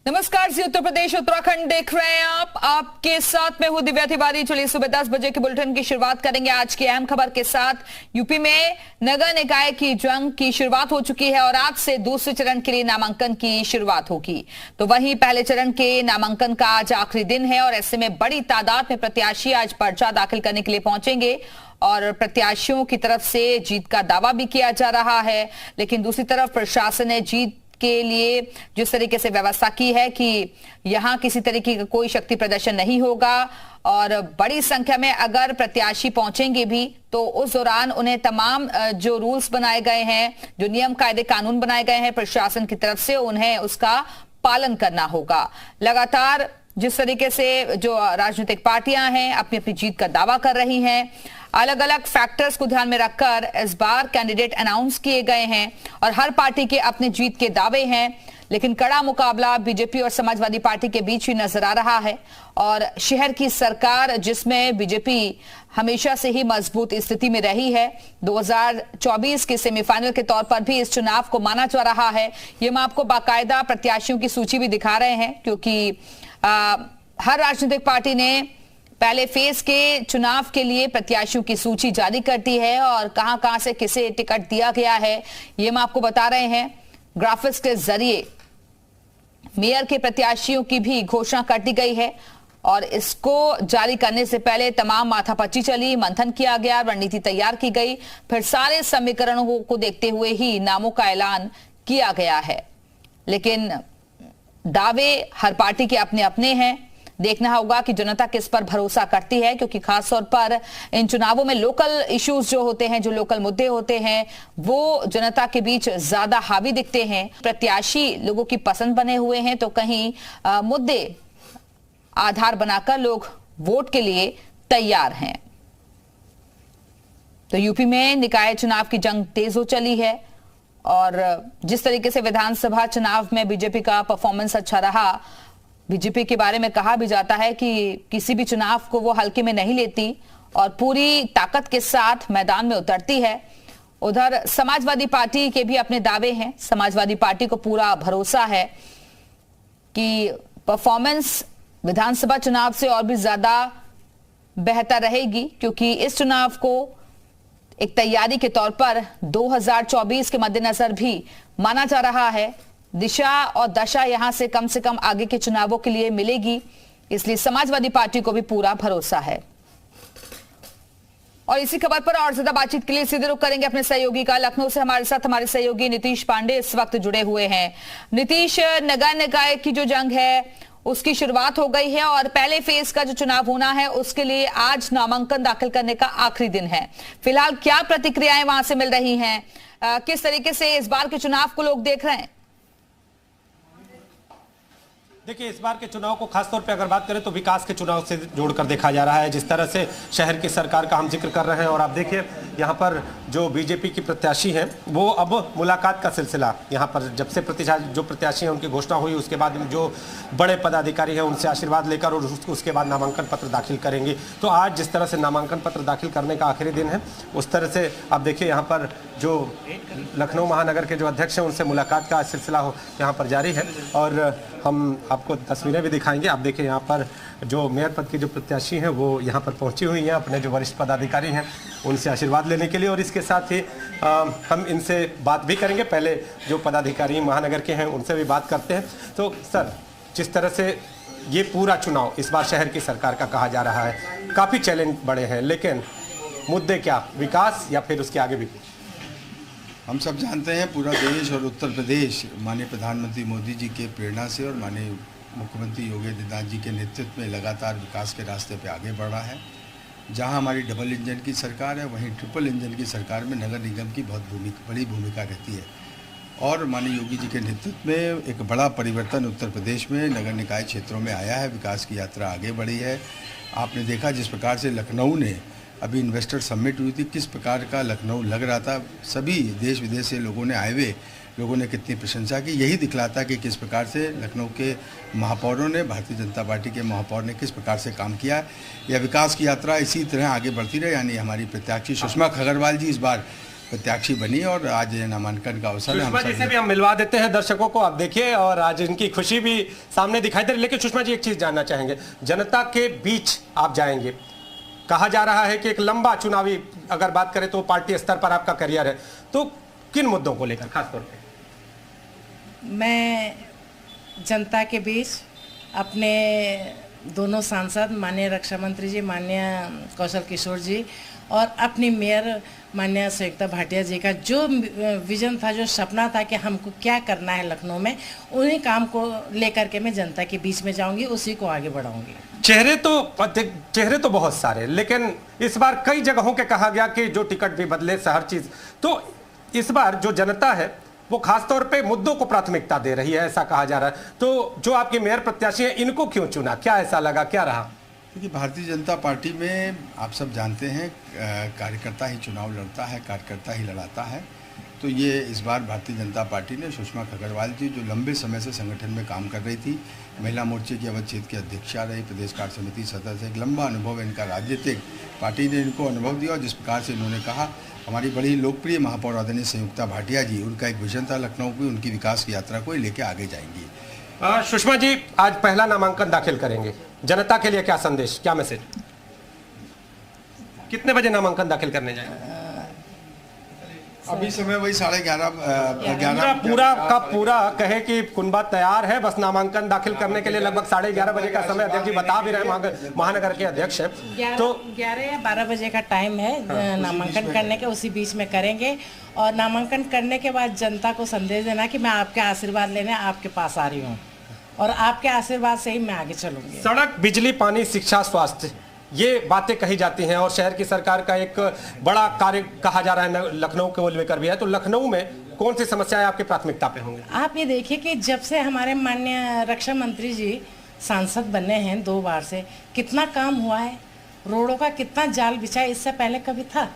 नमस्कार जी, उत्तर प्रदेश उत्तराखंड देख रहे हैं आप। आपके साथ मैं हूं दिव्या तिवारी। चलिए सुबह 10 बजे के बुलेटिन की शुरुआत करेंगे आज की अहम खबर के साथ। यूपी में नगर निकाय की जंग की शुरुआत हो चुकी है और आज से दूसरे चरण के लिए नामांकन की शुरुआत होगी। तो वहीं पहले चरण के नामांकन का आज आखिरी दिन है और ऐसे में बड़ी तादाद में प्रत्याशी आज पर्चा दाखिल करने के लिए पहुंचेंगे और प्रत्याशियों की तरफ से जीत का दावा भी किया जा रहा है। लेकिन दूसरी तरफ प्रशासन ने जीत के लिए जिस तरीके से व्यवस्था की है कि यहां किसी तरीके का कोई शक्ति प्रदर्शन नहीं होगा और बड़ी संख्या में अगर प्रत्याशी पहुंचेंगे भी तो उस दौरान उन्हें तमाम जो रूल्स बनाए गए हैं, जो नियम कायदे कानून बनाए गए हैं प्रशासन की तरफ से, उन्हें उसका पालन करना होगा। लगातार जिस तरीके से जो राजनीतिक पार्टियां हैं अपनी अपनी जीत का दावा कर रही हैं, अलग अलग फैक्टर्स को ध्यान में रखकर इस बार कैंडिडेट अनाउंस किए गए हैं और हर पार्टी के अपने जीत के दावे हैं। लेकिन कड़ा मुकाबला बीजेपी और समाजवादी पार्टी के बीच ही नजर आ रहा है और शहर की सरकार जिसमें बीजेपी हमेशा से ही मजबूत स्थिति में रही है, 2024 के सेमीफाइनल के तौर पर भी इस चुनाव को माना जा रहा है। ये हम आपको बाकायदा प्रत्याशियों की सूची भी दिखा रहे हैं क्योंकि हर राजनीतिक पार्टी ने पहले फेज के चुनाव के लिए प्रत्याशियों की सूची जारी करती है और कहां-कहां से किसे टिकट दिया गया है ये हम आपको बता रहे हैं। ग्राफिक्स के जरिए मेयर के प्रत्याशियों की भी घोषणा कर दी गई है और इसको जारी करने से पहले तमाम माथापच्ची चली, मंथन किया गया, रणनीति तैयार की गई, फिर सारे समीकरणों को देखते हुए ही नामों का ऐलान किया गया है। लेकिन दावे हर पार्टी के अपने अपने हैं। देखना होगा कि जनता किस पर भरोसा करती है क्योंकि खासतौर पर इन चुनावों में लोकल इश्यूज जो होते हैं, जो लोकल मुद्दे होते हैं, वो जनता के बीच ज्यादा हावी दिखते हैं। प्रत्याशी लोगों की पसंद बने हुए हैं तो कहीं मुद्दे आधार बनाकर लोग वोट के लिए तैयार हैं। तो यूपी में निकाय चुनाव की जंग तेज हो चली है और जिस तरीके से विधानसभा चुनाव में बीजेपी का परफॉर्मेंस अच्छा रहा, बीजेपी के बारे में कहा भी जाता है कि किसी भी चुनाव को वो हल्के में नहीं लेती और पूरी ताकत के साथ मैदान में उतरती है। उधर समाजवादी पार्टी के भी अपने दावे हैं। समाजवादी पार्टी को पूरा भरोसा है कि परफॉर्मेंस विधानसभा चुनाव से और भी ज्यादा बेहतर रहेगी क्योंकि इस चुनाव को एक तैयारी के तौर पर 2024 के मद्देनजर भी माना जा रहा है। दिशा और दशा यहां से कम आगे के चुनावों के लिए मिलेगी, इसलिए समाजवादी पार्टी को भी पूरा भरोसा है। और इसी खबर पर और ज्यादा बातचीत के लिए सीधे रुख करेंगे अपने सहयोगी का। लखनऊ से हमारे साथ हमारे सहयोगी नीतीश पांडे इस वक्त जुड़े हुए हैं। नीतीश, नगर निकाय की जो जंग है उसकी शुरुआत हो गई है और पहले फेज का जो चुनाव होना है उसके लिए आज नामांकन दाखिल करने का आखिरी दिन है। फिलहाल क्या प्रतिक्रियाएं वहां से मिल रही हैं, किस तरीके से इस बार के चुनाव को लोग देख रहे हैं? देखिए, इस बार के चुनाव को खासतौर पे अगर बात करें तो विकास के चुनाव से जोड़कर देखा जा रहा है। जिस तरह से शहर की सरकार का हम जिक्र कर रहे हैं और आप देखिए यहाँ पर जो बीजेपी की प्रत्याशी हैं वो अब मुलाकात का सिलसिला, यहाँ पर जब से जो प्रत्याशी हैं उनकी घोषणा हुई उसके बाद जो बड़े पदाधिकारी हैं उनसे आशीर्वाद लेकर और उसके बाद नामांकन पत्र दाखिल करेंगे। तो आज जिस तरह से नामांकन पत्र दाखिल करने का आखिरी दिन है उस तरह से आप देखिए यहाँ पर जो लखनऊ महानगर के जो अध्यक्ष हैं उनसे मुलाकात का सिलसिला यहाँ पर जारी है और हम आपको तस्वीरें भी दिखाएंगे। आप देखिए यहाँ पर जो मेयर पद की जो प्रत्याशी हैं वो यहाँ पर पहुँची हुई हैं अपने जो वरिष्ठ पदाधिकारी हैं उनसे आशीर्वाद लेने के लिए और इसके साथ ही हम इनसे बात भी करेंगे। पहले जो पदाधिकारी महानगर के हैं उनसे भी बात करते हैं। तो सर, जिस तरह से ये पूरा चुनाव इस बार शहर की सरकार का कहा जा रहा है, काफ़ी चैलेंज बड़े हैं, लेकिन मुद्दे क्या, विकास या फिर उसके आगे भी? हम सब जानते हैं पूरा देश और उत्तर प्रदेश माननीय प्रधानमंत्री मोदी जी के प्रेरणा से और माननीय मुख्यमंत्री योगी आदित्यनाथ जी के नेतृत्व में लगातार विकास के रास्ते पे आगे बढ़ रहा है। जहां हमारी डबल इंजन की सरकार है वहीं ट्रिपल इंजन की सरकार में नगर निगम की बहुत बड़ी भूमिका रहती है और माननीय योगी जी के नेतृत्व में एक बड़ा परिवर्तन उत्तर प्रदेश में नगर निकाय क्षेत्रों में आया है। विकास की यात्रा आगे बढ़ी है। आपने देखा जिस प्रकार से लखनऊ ने अभी इन्वेस्टर समिट हुई थी, किस प्रकार का लखनऊ लग रहा था। सभी देश विदेश से लोगों ने आए हुए लोगों ने कितनी प्रशंसा की। यही दिखलाता कि किस प्रकार से लखनऊ के महापौरों ने, भारतीय जनता पार्टी के महापौर ने किस प्रकार से काम किया है। यह विकास की यात्रा इसी तरह आगे बढ़ती रहे। यानी हमारी प्रत्याशी सुषमा खगरवाल जी इस बार प्रत्याशी बनी और आज नामांकन का अवसर है। सुषमा जी से भी हम मिलवा देते हैं दर्शकों को, आप देखिए, और आज इनकी खुशी भी सामने दिखाई दे रही है। लेकिन सुषमा जी एक चीज जानना चाहेंगे, जनता के बीच आप जाएंगे, कहा जा रहा है कि एक लंबा चुनावी अगर बात करें तो पार्टी स्तर पर आपका करियर है, तो किन मुद्दों को लेकर खासतौर पे? मैं जनता के बीच अपने दोनों सांसद माननीय रक्षा मंत्री जी माननीय कौशल किशोर जी और अपनी मेयर माननीय संयुक्ता भाटिया जी का जो विजन था, जो सपना था कि हमको क्या करना है लखनऊ में, उन्हीं काम को लेकर के मैं जनता के बीच में जाऊंगी, उसी को आगे बढ़ाऊंगी। चेहरे तो बहुत सारे, लेकिन इस बार कई जगहों के कहा गया कि जो टिकट भी बदले हर चीज, तो इस बार जो जनता है वो खासतौर पे मुद्दों को प्राथमिकता दे रही है, ऐसा कहा जा रहा है। तो जो आपके मेयर प्रत्याशी हैं, इनको क्यों चुना, क्या ऐसा लगा, क्या रहा? देखिए, भारतीय जनता पार्टी में आप सब जानते हैं कार्यकर्ता ही चुनाव लड़ता है, कार्यकर्ता ही लड़ाता है। तो ये इस बार भारतीय जनता पार्टी ने सुषमा खगड़वाल जी, जो लंबे समय से संगठन में काम कर रही थी, महिला मोर्चे की अवध क्षेत्र की अध्यक्षा रही, प्रदेश कार्य समिति सदस्य, एक लंबा अनुभव है इनका राजनीतिक, पार्टी ने इनको अनुभव दिया। और जिस प्रकार से इन्होंने कहा, हमारी बड़ी लोकप्रिय महापौर आदरणीय संयुक्ता भाटिया जी, उनका एक विजन था लखनऊ की, उनकी विकास की यात्रा को लेकर आगे जाएंगी। सुषमा जी आज पहला नामांकन दाखिल करेंगे, जनता के लिए क्या संदेश, क्या मैसेज? कितने बजे नामांकन दाखिल करने जाएंगे? अभी समय वही 11:30 पूरा कहे कि कुनबा तैयार है, बस नामांकन दाखिल करने के लिए लगभग 11:30 बजे का समय अध्यक्ष जी बता भी रहे हैं, महानगर के अध्यक्ष हैं। तो 11 या 12 बजे का टाइम है नामांकन करने के, उसी बीच में करेंगे। और नामांकन करने के बाद जनता को संदेश देना कि मैं आपके आशीर्वाद लेने आपके पास आ रही हूँ और आपके आशीर्वाद से ही मैं आगे चलूंगी। सड़क, बिजली, पानी, शिक्षा, स्वास्थ्य, ये बातें कही जाती हैं और शहर की सरकार का एक बड़ा कार्य कहा जा रहा है, लखनऊ को लेकर भी है। तो लखनऊ में कौन सी समस्याएं आपकी प्राथमिकता पे होंगी? आप ये देखिए कि जब से हमारे माननीय रक्षा मंत्री जी सांसद बने हैं 2 बार से, कितना काम हुआ है, रोडों का कितना जाल बिछा है, इससे पहले कभी था?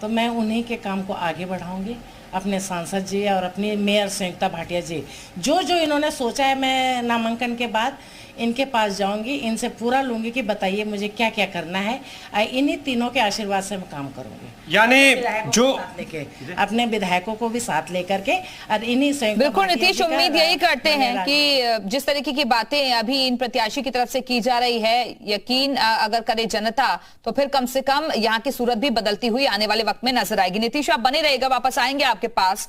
तो मैं उन्हीं के काम को आगे बढ़ाऊंगी, अपने सांसद जी और अपनी मेयर संयुक्ता भाटिया जी, जो जो इन्होंने सोचा है, मैं नामांकन के बाद इनके पास जाऊंगी, इनसे पूरा लूंगी कि बताइए मुझे क्या क्या करना है, इन्हीं तीनों के आशीर्वाद से मैं काम करूंगी। यानी जो अपने विधायकों को भी साथ लेकर के और इन्हीं संयुक्त। बिल्कुल नीतीश, उम्मीद यही करते हैं कि जिस तरीके की बातें अभी इन प्रत्याशी की तरफ से की जा रही है, यकीन अगर करे जनता तो फिर कम से कम यहाँ की सूरत भी बदलती हुई आने वाले वक्त में नजर आएगी। नीतीश, आप बने रहेगा, वापस आएंगे आपके पास।